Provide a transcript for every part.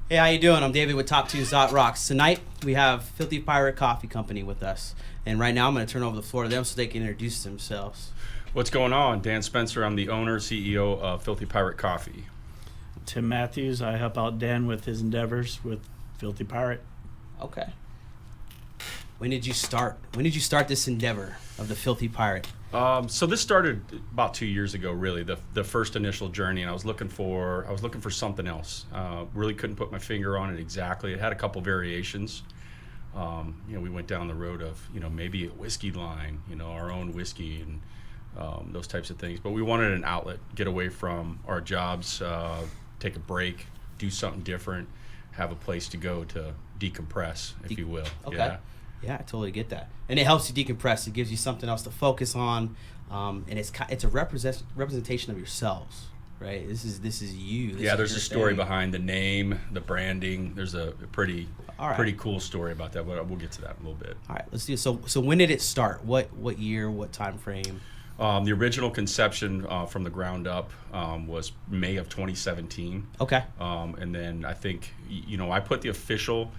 Hey, how you doing? I'm David with Top 2 Zot Rocks. Tonight, we have Filthy Pirate Coffee Company with us. And right now, I'm going to turn over the floor to them so they can introduce themselves. What's going on? Dan Spencer. I'm the owner, CEO of Filthy Pirate Coffee. Tim Matthews. I help out Dan with his endeavors with Filthy Pirate. Okay. When did you start? When did you start this endeavor of the Filthy Pirate? So this started about 2 years ago, really, the first initial journey, and I was looking for something else. Really couldn't put my finger on it exactly. It had a couple variations. We went down the road of maybe a whiskey line, our own whiskey and those types of things. But we wanted an outlet, get away from our jobs, take a break, do something different, have a place to go to decompress, if you will. Okay. Yeah, I totally get that. And it helps you decompress. It gives you something else to focus on, and it's a representation of yourselves, right? This is you. There's a story behind the name, the branding. There's a pretty cool story about that, but we'll get to that in a little bit. All right, let's do it. So when did it start? What year? What time frame? The original conception from the ground up was May of 2017. Okay. And then I think I put the official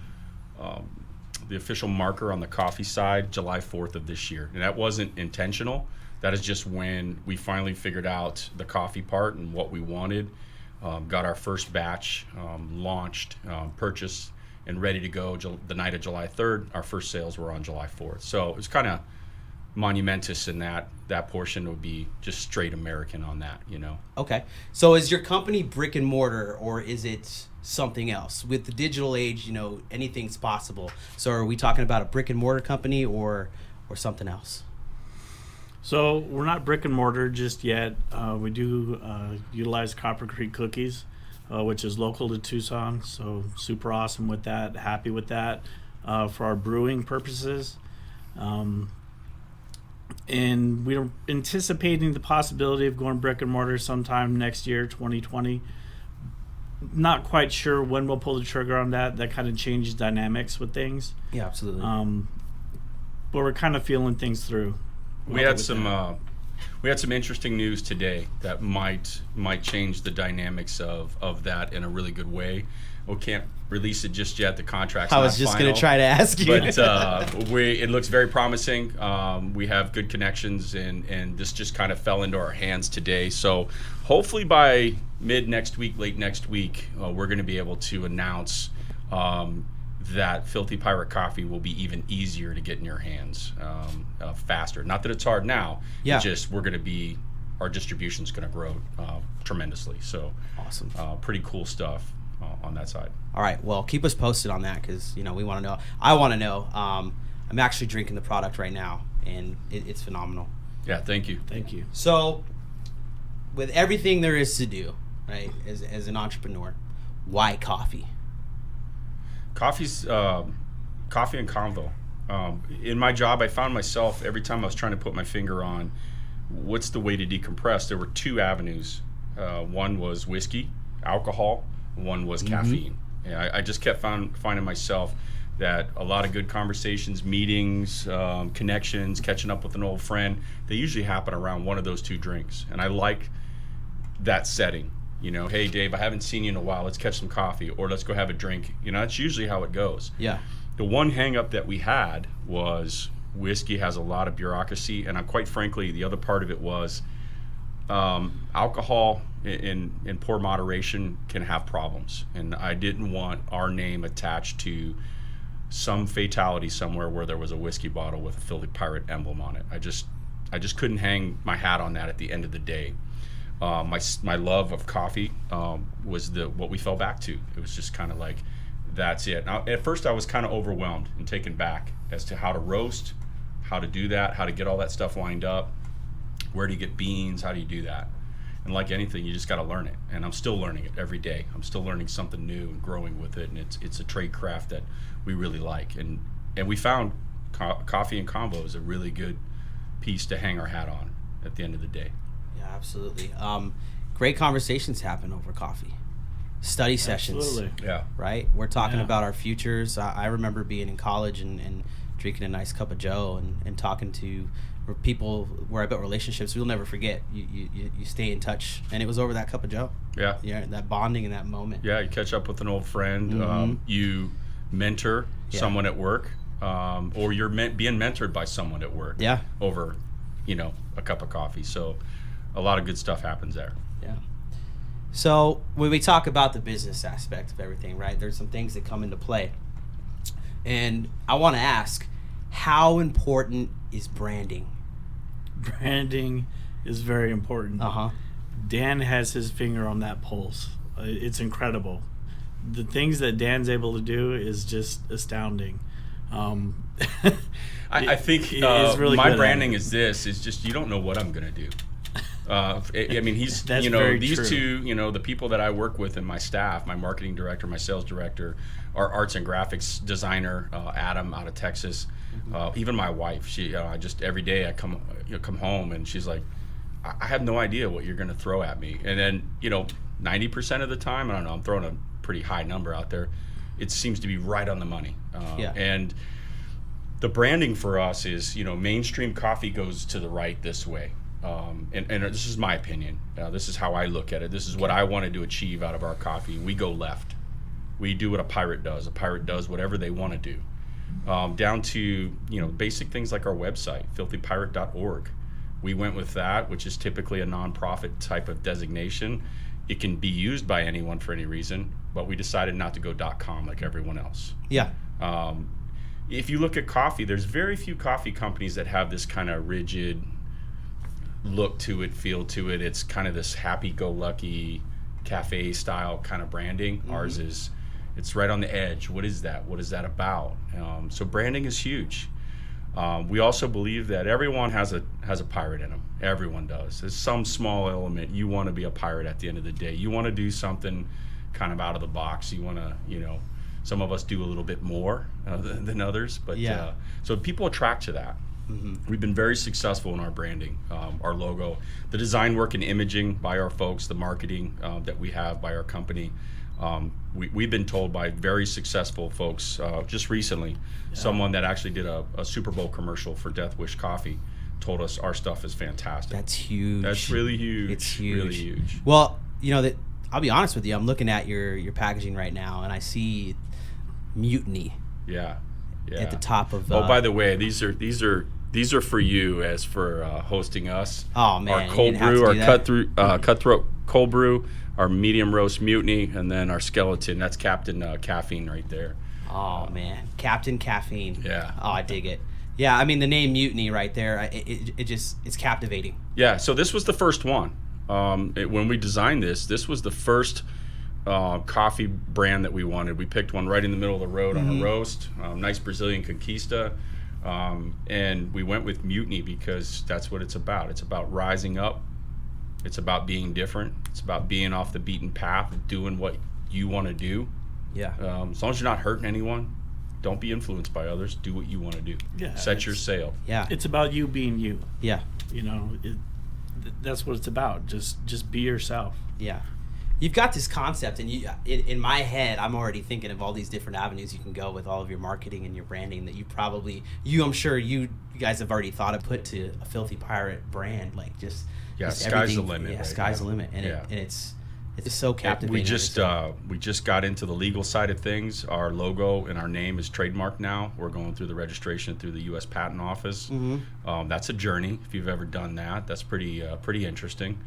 marker on the coffee side July 4th of this year, and that wasn't intentional. That is just when we finally figured out the coffee part and what we wanted, got our first batch launched, purchased, and ready to go the night of July 3rd. Our first sales were on July 4th, so it was kind of monumentous in that portion would be just straight American on that. Okay, so is your company brick and mortar, or is it something else? With the digital age, anything's possible. So are we talking about a brick and mortar company or something else? So we're not brick and mortar just yet. We do utilize Copper Creek Cookies, which is local to Tucson. So super awesome with that. Happy with that for our brewing purposes. And we're anticipating the possibility of going brick and mortar sometime next year, 2020. Not quite sure when we'll pull the trigger on that. That kind of changes dynamics with things. Yeah, absolutely. But we're kind of feeling things through. We had some interesting news today that might change the dynamics of that in a really good way. We can't release it just yet. The contract's not final. I was just going to try to ask you. But it looks very promising. We have good connections, and this just kind of fell into our hands today. So hopefully by late next week, we're going to be able to announce that Filthy Pirate Coffee will be even easier to get in your hands faster. Not that it's hard now. Yeah. It's just our distribution's going to grow tremendously. So awesome. Pretty cool stuff on that side. All right. Well, keep us posted on that because we want to know. I want to know. I'm actually drinking the product right now, and it's phenomenal. Yeah. Thank you. Thank you. So, with everything there is to do, right, as an entrepreneur, why coffee? Coffee's coffee and convo. In my job, I found myself every time I was trying to put my finger on what's the way to decompress. There were two avenues. One was whiskey, alcohol. One was caffeine. Yeah, I just kept finding myself that a lot of good conversations, meetings, connections, catching up with an old friend, they usually happen around one of those two drinks. And I like that setting. Hey, Dave, I haven't seen you in a while. Let's catch some coffee, or let's go have a drink. That's usually how it goes. Yeah. The one hang-up that we had was whiskey has a lot of bureaucracy, and quite frankly, the other part of it was alcohol in poor moderation can have problems, and I didn't want our name attached to some fatality somewhere where there was a whiskey bottle with a Filthy Pirate emblem on it. I just couldn't hang my hat on that at the end of the day. My love of coffee was what we fell back to. It was just kind of like, that's it. Now, at first I was kind of overwhelmed and taken back as to how to roast, how to do that, how to get all that stuff lined up, where do you get beans, how do you do that? And like anything, you just got to learn it. And I'm still learning it every day. I'm still learning something new and growing with it. And it's a trade craft that we really like. And we found coffee and convo is a really good piece to hang our hat on at the end of the day. Yeah, absolutely. Great conversations happen over coffee. Study sessions. Absolutely. Yeah. Right? We're talking about our futures. I remember being in college and drinking a nice cup of Joe and talking to where I built relationships we'll never forget. You stay in touch, and it was over that cup of Joe. Yeah. That bonding in that moment. Yeah, you catch up with an old friend. You mentor someone at work, or you're being mentored by someone at work. Yeah. Over, a cup of coffee. So, a lot of good stuff happens there. Yeah. So when we talk about the business aspect of everything, right? There's some things that come into play, and I want to ask, how important is branding? Branding is very important. Uh-huh. Dan has his finger on that pulse. It's incredible. The things that Dan's able to do is just astounding. I think he's really my good branding at it. is just you don't know what I'm going to do. I mean, he's That's very these true. two, the people that I work with in my staff, my marketing director, my sales director, our arts and graphics designer, Adam out of Texas, even my wife. She, I just every day I come home and she's like, I have no idea what you're going to throw at me. And then 90% of the time, I don't know, I'm throwing a pretty high number out there. It seems to be right on the money. And the branding for us is, mainstream coffee goes to the right this way. And this is my opinion. This is how I look at it. This is what I wanted to achieve out of our coffee. We go left. We do what a pirate does. A pirate does whatever they want to do. Down to, basic things like our website, filthypirate.org. We went with that, which is typically a nonprofit type of designation. It can be used by anyone for any reason, but we decided not to go .com like everyone else. Yeah. If you look at coffee, there's very few coffee companies that have this kind of rigid look to it, feel to it. It's kind of this happy-go-lucky cafe style kind of branding. Ours is, it's right on the edge. What is that? What is that about? So branding is huge. We also believe that everyone has a pirate in them. Everyone does. There's some small element. You want to be a pirate at the end of the day. You want to do something kind of out of the box. You want to, some of us do a little bit more than others. But so people attract to that. We've been very successful in our branding, our logo, the design work and imaging by our folks, the marketing that we have by our company. We've been told by very successful folks just recently, someone that actually did a Super Bowl commercial for Death Wish Coffee told us our stuff is fantastic. That's huge. That's really huge. It's huge. Really huge. Well, that I'll be honest with you. I'm looking at your packaging right now, and I see Mutiny Yeah. at the top of. Oh, by the way, these are for you as for hosting us. Oh man, our cold you didn't have brew, to our do that. cutthroat cold brew, our medium roast Mutiny, and then our skeleton. That's Captain Caffeine right there. Oh man, Captain Caffeine. Yeah. Oh, I dig it. Yeah, I mean the name Mutiny right there. It's captivating. Yeah. So this was the first one. When we designed this was the first coffee brand that we wanted. We picked one right in the middle of the road on a roast, nice Brazilian Conquista. And we went with Mutiny because that's what it's about. It's about rising up. It's about being different. It's about being off the beaten path, doing what you want to do. Yeah. As long as you're not hurting anyone, don't be influenced by others. Do what you want to do. Yeah, Set your sail. Yeah. It's about you being you. Yeah. That's what it's about. Just be yourself. Yeah. You've got this concept, and in my head, I'm already thinking of all these different avenues you can go with all of your marketing and your branding that I'm sure you guys have already thought of put to a Filthy Pirate brand, like just Sky's everything. the limit. Yeah, right sky's now. the limit, and Yeah. it's so captivating. We just got into the legal side of things. Our logo and our name is trademarked now. We're going through the registration through the U.S. Patent Office. That's a journey. If you've ever done that, that's pretty interesting.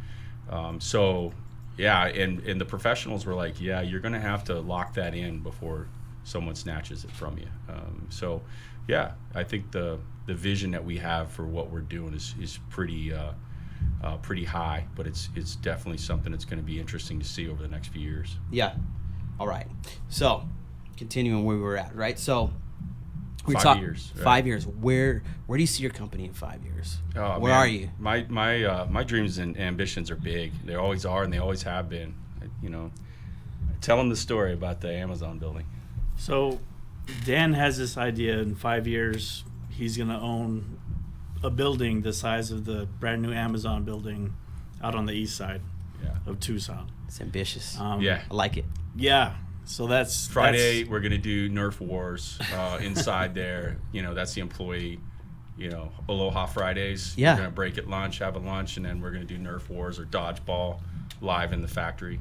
Yeah, and the professionals were like, yeah, you're going to have to lock that in before someone snatches it from you. Yeah, I think the vision that we have for what we're doing is pretty high, but it's definitely something that's going to be interesting to see over the next few years. Yeah. All right. So, continuing where we were at, right? So, 5 years. Right? 5 years. Where do you see your company in 5 years? Oh, where man. are you? My dreams and ambitions are big. They always are, and they always have been. Tell them the story about the Amazon building. So, Dan has this idea in 5 years he's going to own a building the size of the brand new Amazon building out on the east side of Tucson. It's ambitious. Yeah. I like it. Yeah. So that's Friday. We're gonna do Nerf wars inside there. That's the employee, Aloha Fridays. Yeah. We're going to break at lunch, have a lunch, and then we're going to do Nerf Wars or Dodgeball live in the factory,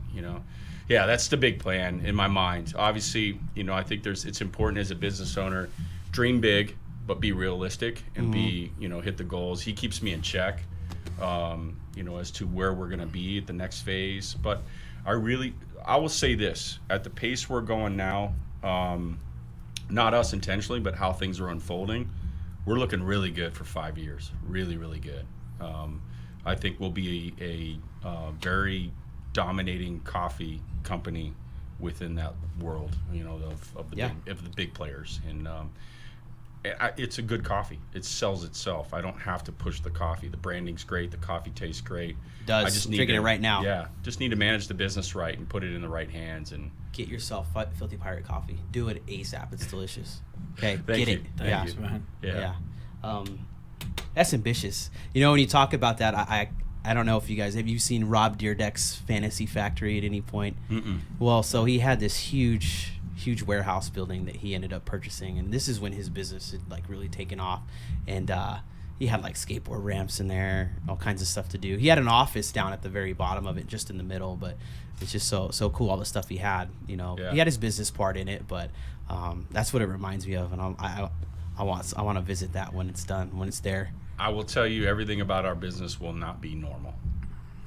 Yeah, that's the big plan in my mind. Obviously, I think it's important as a business owner, dream big, but be realistic and be, hit the goals. He keeps me in check, as to where we're going to be at the next phase. But I will say this, at the pace we're going now, not us intentionally, but how things are unfolding, we're looking really good for 5 years. Really, really good. I think we'll be a very dominating coffee company within that world, of the big players. And it's a good coffee. It sells itself. I don't have to push the coffee. The branding's great. The coffee tastes great. Does. I just need Drinking it right now. Yeah, just need to manage the business right and put it in the right hands. And Get yourself Filthy Pirate coffee. Do it ASAP. It's delicious. Okay, Thank get you. it. Thank you. man. yeah. That's ambitious. When you talk about that, I don't know if have you seen Rob Dyrdek's Fantasy Factory at any point? Mm-mm. Well, so he had this huge warehouse building that he ended up purchasing, and this is when his business had really taken off, and he had skateboard ramps in there, all kinds of stuff to do. He had an office down at the very bottom of it, just in the middle, but it's just so cool, all the stuff he had. Yeah. He had his business part in it, but that's what it reminds me of, and I want to visit that when it's done, when it's there. I will tell you, everything about our business will not be normal.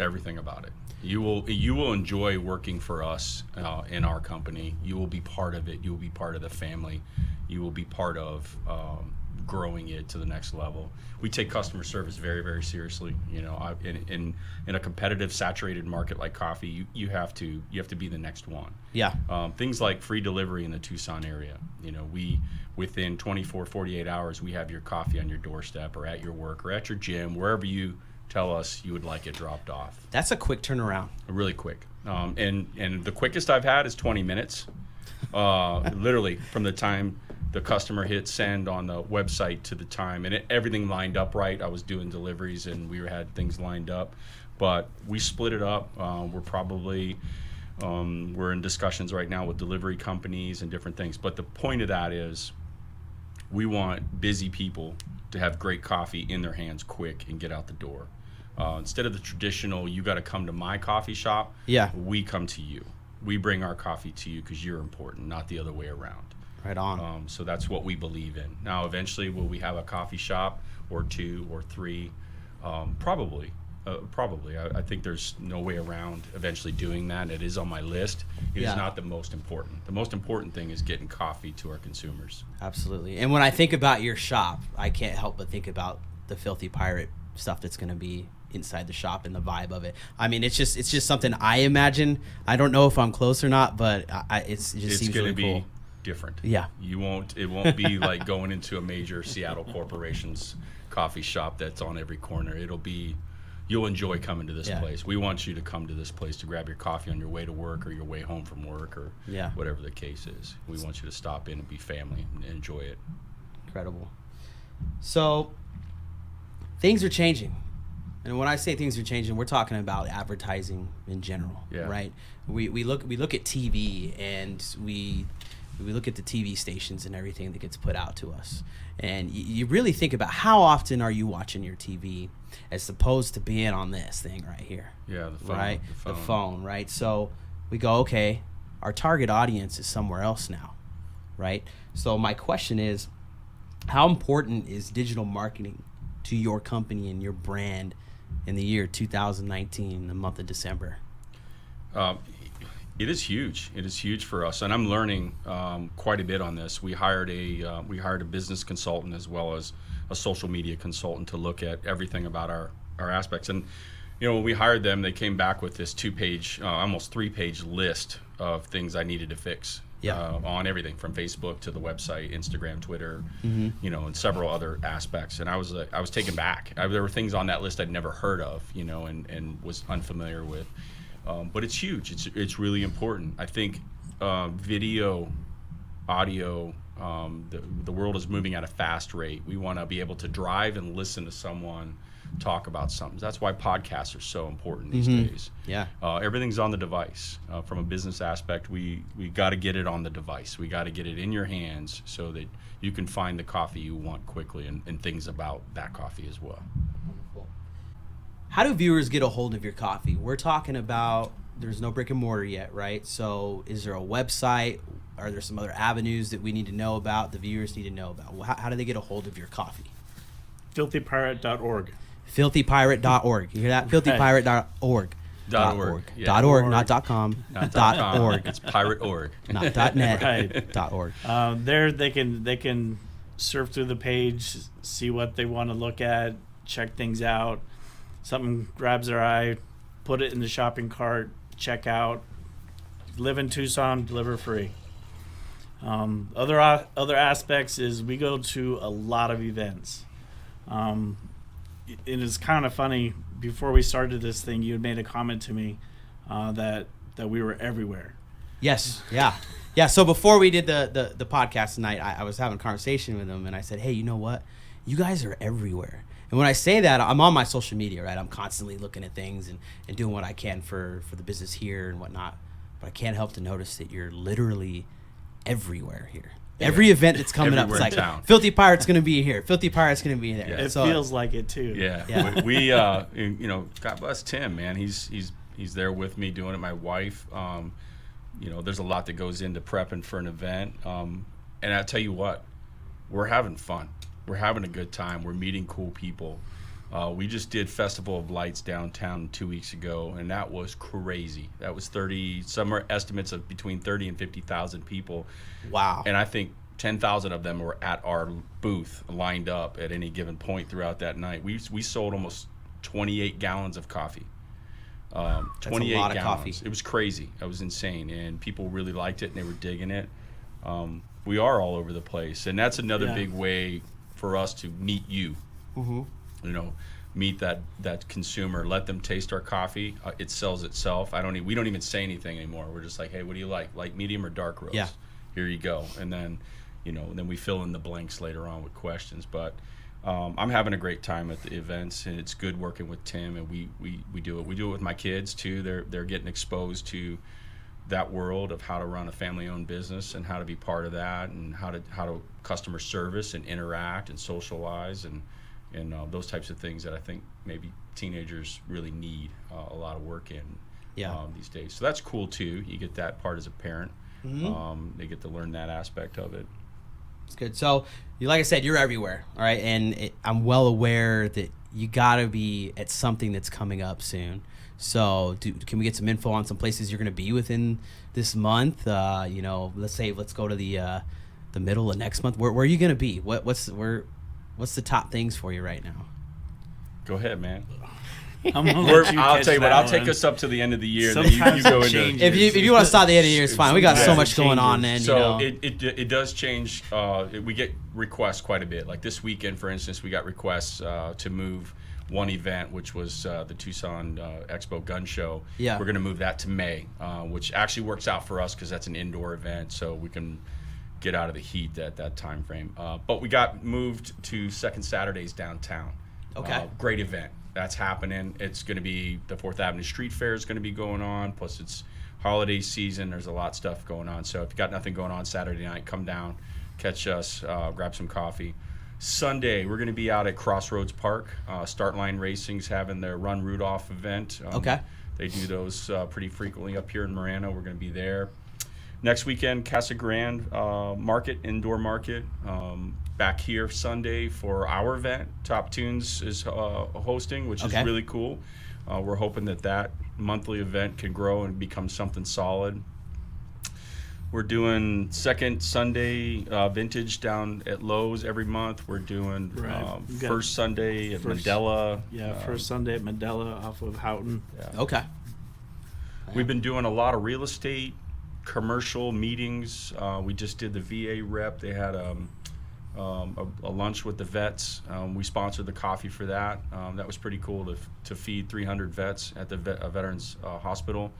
Everything about it. You will enjoy working for us in our company. You will be part of it. You will be part of the family. You will be part of growing it to the next level. We take customer service very, very seriously. In a competitive, saturated market like coffee, you have to be the next one. Yeah. Things like free delivery in the Tucson area. We within 24, 48 hours, we have your coffee on your doorstep or at your work or at your gym, wherever you tell us you would like it dropped off. That's a quick turnaround. Really quick. And the quickest I've had is 20 minutes. Literally from the time the customer hit send on the website to the time, and everything lined up right. I was doing deliveries and we had things lined up, but we split it up. We're in discussions right now with delivery companies and different things. But the point of that is we want busy people to have great coffee in their hands quick and get out the door. Instead of the traditional, you got to come to my coffee shop, we come to you. We bring our coffee to you because you're important, not the other way around. Right on. So that's what we believe in. Now, eventually, will we have a coffee shop or 2 or 3? Probably. I think there's no way around eventually doing that. It is on my list. It is not the most important. The most important thing is getting coffee to our consumers. Absolutely. And when I think about your shop, I can't help but think about the Filthy Pirate stuff that's going to be inside the shop and the vibe of it. I mean, it's just something I imagine. I don't know if I'm close or not, but it just seems really cool. Different. Yeah. It won't be like going into a major Seattle corporation's coffee shop that's on every corner. You'll enjoy coming to this place. We want you to come to this place to grab your coffee on your way to work or your way home from work or whatever the case is. We want you to stop in and be family and enjoy it. Incredible. So things are changing. And when I say things are changing, we're talking about advertising in general, right? We look at TV and we look at the TV stations and everything that gets put out to us. And you really think about how often are you watching your TV as opposed to being on this thing right here. Yeah, the phone. Right? The phone, right? So we go, okay, our target audience is somewhere else now, right? So my question is, how important is digital marketing to your company and your brand in the year 2019, the month of December? It is huge. It is huge for us, and I'm learning quite a bit on this. We hired a business consultant as well as a social media consultant to look at everything about our aspects. And when we hired them, they came back with this 2-page, almost 3-page list of things I needed to fix on everything from Facebook to the website, Instagram, Twitter, and several other aspects. And I was taken back. There were things on that list I'd never heard of, and was unfamiliar with. But it's huge. It's really important. I think video, audio, The world is moving at a fast rate. We want to be able to drive and listen to someone talk about something. That's why podcasts are so important these days. Yeah. Everything's on the device. From a business aspect, we got to get it on the device. We got to get it in your hands so that you can find the coffee you want quickly and things about that coffee as well. How do viewers get a hold of your coffee? We're talking about there's no brick and mortar yet, right? So is there a website? Are there some other avenues that we need to know about, the viewers need to know about? How do they get a hold of your coffee? filthypirate.org. Filthypirate.org. You hear that? Filthypirate.org. .org. Yeah. Dot .org, not .com. Not Dot .com. .org. It's pirate org. Not .net. Right. .org. There they can surf through the page, see what they want to look at, check things out. Something grabs their eye, put it in the shopping cart, check out. Live in Tucson, deliver free. Other aspects is we go to a lot of events. It is kind of funny. Before we started this thing, you had made a comment to me that we were everywhere. Yes. Yeah. Yeah. So before we did the podcast tonight, I was having a conversation with him, and I said, hey, you know what? You guys are everywhere. And when I say that, I'm on my social media, right? I'm constantly looking at things and doing what I can for the business here and whatnot. But I can't help to notice that you're literally everywhere here. Every event that's coming up, it's Everywhere like, in town. Filthy Pirate's going to be here. Filthy Pirate's going to be there. Yeah. It So- feels like it too. Yeah. Yeah. We God bless Tim, man. He's there with me doing it. My wife, there's a lot that goes into prepping for an event. And I tell you what, we're having fun. We're having a good time. We're meeting cool people. We just did Festival of Lights downtown 2 weeks ago, and that was crazy. That was some are estimates of between 30 and 50,000 people. Wow. And I think 10,000 of them were at our booth lined up at any given point throughout that night. We sold almost 28 gallons of coffee. 28 lot of gallons. coffee. It was crazy. It was insane. And people really liked it and they were digging it. We are all over the place. And that's another Yeah. big way for us to meet you. Mm-hmm. Meet that consumer, let them taste our coffee. It sells itself. We don't even say anything anymore. We're just like, hey, what do you like? Light, medium, or dark roast? Yeah. Here you go. And then, then we fill in the blanks later on with questions. But I'm having a great time at the events, and it's good working with Tim. And we do it. We do it with my kids too. They're getting exposed to that world of how to run a family-owned business and how to be part of that, and how to customer service and interact and socialize and those types of things that I think maybe teenagers really need a lot of work in these days. So that's cool too. You get that part as a parent. Mm-hmm. They get to learn that aspect of it. It's good. So, like I said, you're everywhere, all right? And I'm well aware that you got to be at something that's coming up soon. So, can we get some info on some places you're going to be within this month? Let's go to the middle of next month. Where are you going to be? What's the top things for you right now? Go ahead, man. I'm gonna let you I'll catch tell you what. that I'll one. take us up to the end of the year. Then you Sometimes go it into. changes. If you want to start the end of the year, it's fine. We got so Yeah. much going on, Changes. and It does change. We get requests quite a bit. Like this weekend, for instance, we got requests to move one event, which was the Tucson Expo Gun Show. Yeah. We're going to move that to May, which actually works out for us because that's an indoor event, so we can get out of the heat at that time frame. But we got moved to Second Saturdays downtown. Okay. Great event. That's happening. It's going to be the 4th Avenue Street Fair is going to be going on. Plus, it's holiday season. There's a lot of stuff going on. So if you got nothing going on Saturday night, come down, catch us, grab some coffee. Sunday, we're going to be out at Crossroads Park. Start Line Racing's having their Run Rudolph event. Okay. They do those pretty frequently up here in Marana. We're going to be there. Next weekend, Casa Grande Market, Indoor Market. Back here Sunday for our event. Top Tunes is hosting, which is Okay. really cool. We're hoping that monthly event can grow and become something solid. We're doing second Sunday vintage down at Lowe's every month. We're doing Right. We've got first Sunday at first- Mandela. Yeah, first Sunday at Mandela off of Houghton. okay. We've been doing a lot of real estate, commercial meetings. We just did the VA rep. They had a lunch with the vets. We sponsored the coffee for that. That was pretty cool to feed 300 vets at the Veterans Hospital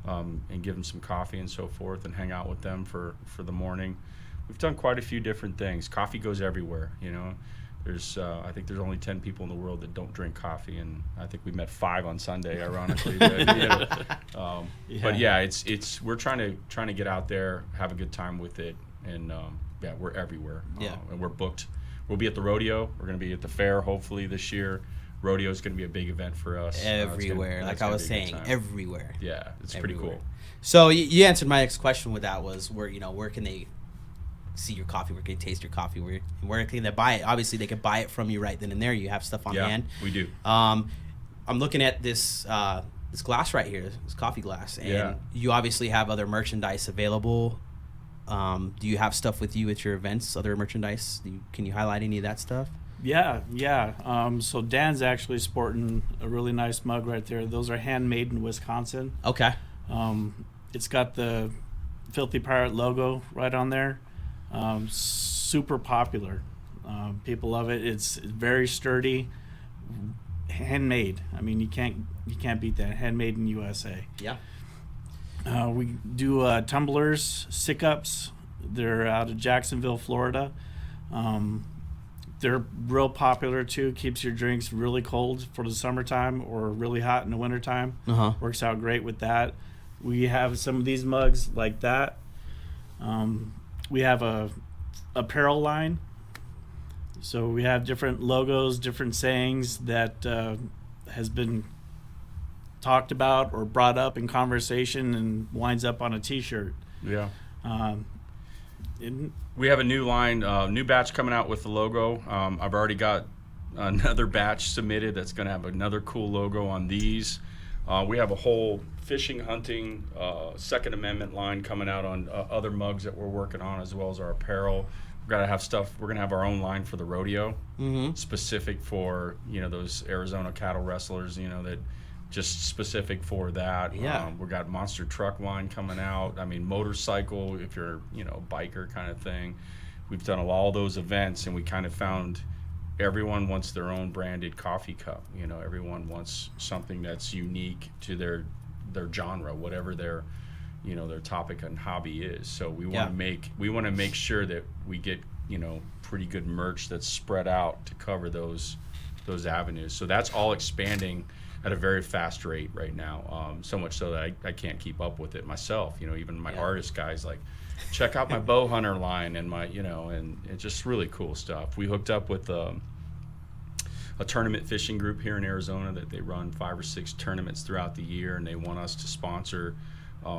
and give them some coffee and so forth and hang out with them for the morning. we've done quite a few different things. Coffee goes everywhere, you know. There's I think there's only 10 people in the world that don't drink coffee, and I think we met 5 on Sunday, ironically. But yeah, it's we're trying to get out there, have a good time with it, and yeah, we're everywhere. Yeah. And we're booked. We'll be at the rodeo. We're going to be at the fair hopefully this year. Rodeo is going to be a big event for us. Everywhere, like I was saying, everywhere. everywhere. Yeah, it's Everywhere. pretty cool. So you answered my next question with that was where can they see your coffee? Where can they taste your coffee? Where can they buy it? Obviously, they can buy it from you right then and there. You have stuff on hand. We do. I'm looking at this this glass right here, this coffee glass, and you obviously have other merchandise available. Do you have stuff with you at your events? Other merchandise? Can you highlight any of that stuff? Yeah. So Dan's actually sporting a really nice mug right there. Those are handmade in Wisconsin. Okay. It's got the Filthy Pirate logo right on there. Super popular. People love it. It's very sturdy, handmade. I mean, you can't beat that. Handmade in USA. Yeah. We do tumblers, Sick-Ups. They're out of Jacksonville, Florida. They're real popular too. Keeps your drinks really cold for the summertime or really hot in the wintertime. Works out great with that. We have some of these mugs like that. We have a apparel line. So we have different logos, different sayings that has been talked about or brought up in conversation and winds up on a T-shirt. Yeah. We have a new line, new batch coming out with the logo. I've already got another batch submitted that's going to have another cool logo on these. We have a whole fishing, hunting, Second Amendment line coming out on other mugs that we're working on, as well as our apparel. We've got to have stuff. We're going to have our own line for the rodeo, specific for, those Arizona cattle wrestlers, that just specific for that. Yeah. We've got monster truck line coming out. I mean, motorcycle, if you're, a biker kind of thing. We've done all those events, and we kind of found everyone wants their own branded coffee cup. Everyone wants something that's unique to their genre, whatever their topic and hobby is. So we want to make sure that we get, pretty good merch that's spread out to cover those avenues. So that's all expanding at a very fast rate right now. So much so that I can't keep up with it myself. Even my artist guys like, check out my bow hunter line and my, and it's just really cool stuff. We hooked up with a tournament fishing group here in Arizona that they run 5 or 6 tournaments throughout the year, and they want us to sponsor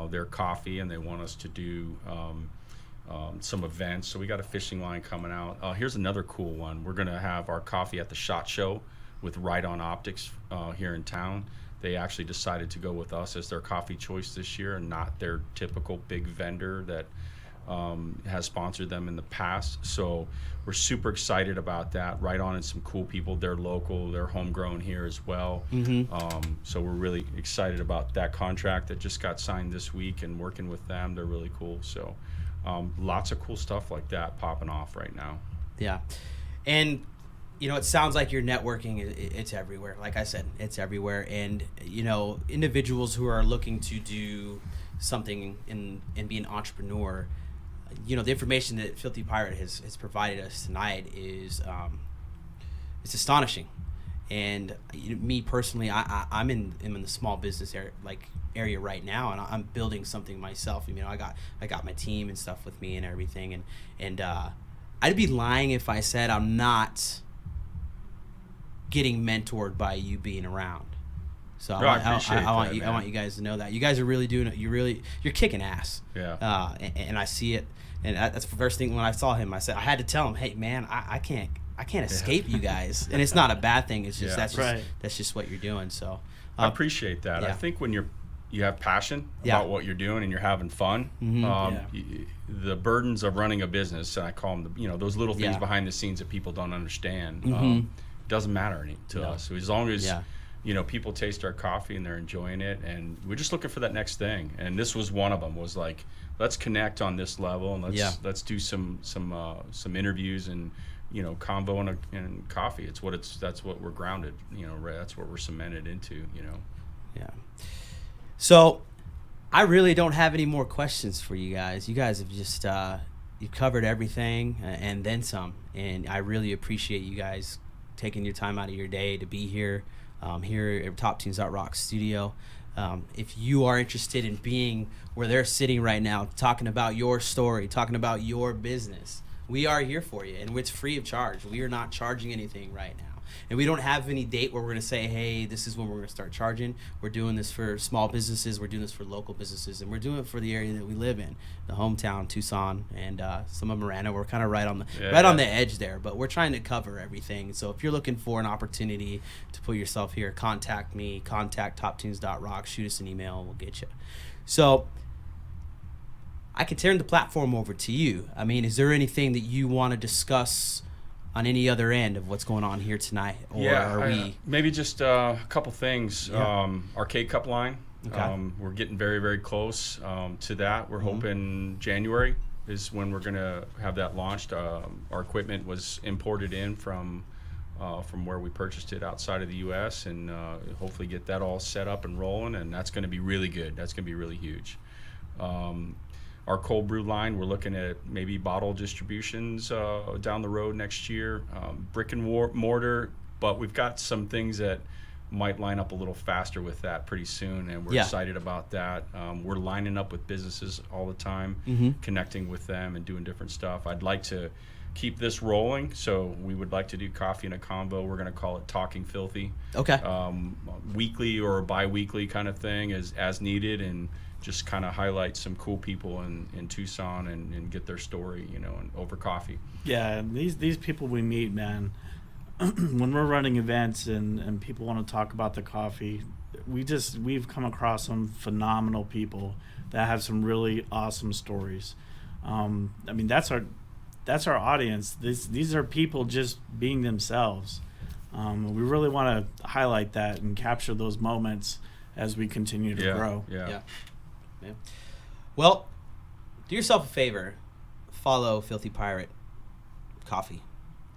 their coffee, and they want us to do some events. So we got a fishing line coming out. Here's another cool one. We're going to have our coffee at the SHOT Show with Right On Optics here in town. They actually decided to go with us as their coffee choice this year, and not their typical big vendor that has sponsored them in the past. So we're super excited about that. Right On and some cool people. They're local. They're homegrown here as well. So we're really excited about that contract that just got signed this week, and working with them. They're really cool. So lots of cool stuff like that popping off right now. Yeah. And it sounds like your networking, it's everywhere. Like I said, it's everywhere. And, individuals who are looking to do something and be an entrepreneur, the information that Filthy Pirate has provided us tonight is it's astonishing. And me personally, I'm in the small business area right now, and I'm building something myself. I got my team and stuff with me and everything. And I'd be lying if I said I'm not getting mentored by you being around. So I want you guys to know that you guys are really doing it. You're kicking ass. Yeah. And I see it. And that's the first thing when I saw him. I said I had to tell him, hey man, I can't escape you guys. And it's not a bad thing. It's just that's just what you're doing. So I appreciate that. Yeah. I think when you have passion about what you're doing and you're having fun, the burdens of running a business, and I call them those little things behind the scenes that people don't understand. Doesn't matter to us. So as long as people taste our coffee and they're enjoying it, and we're just looking for that next thing. And this was one of them. Was like, let's connect on this level, and let's do some interviews and convo and coffee. That's what we're grounded. That's what we're cemented into. Yeah. So I really don't have any more questions for you guys. You guys have just you've covered everything and then some. And I really appreciate you guys taking your time out of your day to be here, here at Top Tunes Rock studio. If you are interested in being where they're sitting right now, talking about your story, talking about your business, we are here for you, and it's free of charge. We are not charging anything right now. And we don't have any date where we're going to say, hey, this is when we're going to start charging. We're doing this for small businesses. We're doing this for local businesses. And we're doing it for the area that we live in, the hometown, Tucson, and some of Marana. We're kind of right on the edge there. But we're trying to cover everything. So if you're looking for an opportunity to put yourself here, contact me, contact toptunes.rock, shoot us an email, and we'll get you. So I could turn the platform over to you. I mean, is there anything that you want to discuss on any other end of what's going on here tonight? Or maybe just a couple things. Yeah. Our K-Cup line, Okay. We're getting very, very close to that. We're hoping January is when we're going to have that launched. Our equipment was imported in from where we purchased it outside of the U.S. and hopefully get that all set up and rolling, and that's going to be really good. That's going to be really huge. Our cold brew line, we're looking at maybe bottle distributions down the road next year. Brick and mortar, but we've got some things that might line up a little faster with that pretty soon, and we're excited about that. We're lining up with businesses all the time, connecting with them and doing different stuff. I'd like to keep this rolling, so we would like to do coffee in a convo. We're going to call it Talking Filthy. Okay. Weekly or bi-weekly kind of thing as needed, and just kind of highlight some cool people in Tucson and get their story, and over coffee. Yeah, these people we meet, man, when we're running events and people want to talk about the coffee, we've come across some phenomenal people that have some really awesome stories. I mean, that's our audience. These are people just being themselves. We really want to highlight that and capture those moments as we continue to grow. Yeah. Well, do yourself a favor. Follow Filthy Pirate Coffee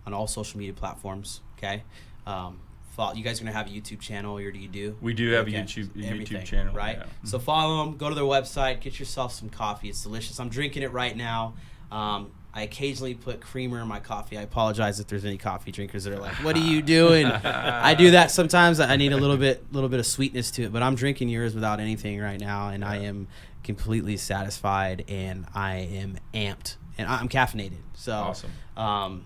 on all social media platforms, okay? You guys are going to have a YouTube channel, or do you do? We do have a YouTube channel. Right? Yeah. So follow them, go to their website, get yourself some coffee. It's delicious. I'm drinking it right now. I occasionally put creamer in my coffee. I apologize if there's any coffee drinkers that are like, what are you doing? I do that sometimes. I need a little bit of sweetness to it, but I'm drinking yours without anything right now, and I am completely satisfied, and I am amped, and I'm caffeinated. So awesome.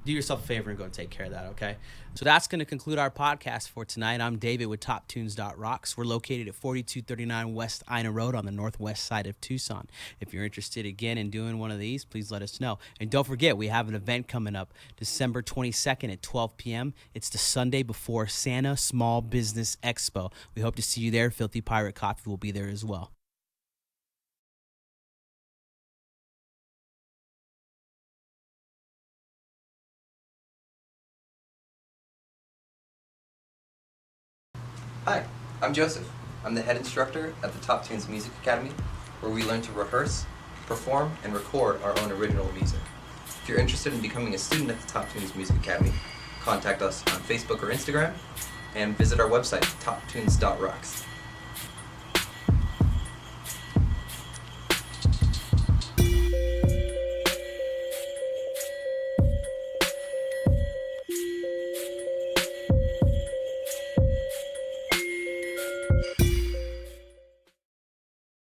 Do yourself a favor and go and take care of that, okay? So that's going to conclude our podcast for tonight. I'm David with TopTunes.rocks. We're located at 4239 West Ina Road on the northwest side of Tucson. If you're interested again in doing one of these, please let us know. And don't forget, we have an event coming up December 22nd at 12 p.m. It's the Sunday before Santa Small Business Expo. We hope to see you there. Filthy Pirate Coffee will be there as well. Hi, I'm Joseph. I'm the head instructor at the Top Tunes Music Academy, where we learn to rehearse, perform, and record our own original music. If you're interested in becoming a student at the Top Tunes Music Academy, contact us on Facebook or Instagram, and visit our website, toptunes.rocks.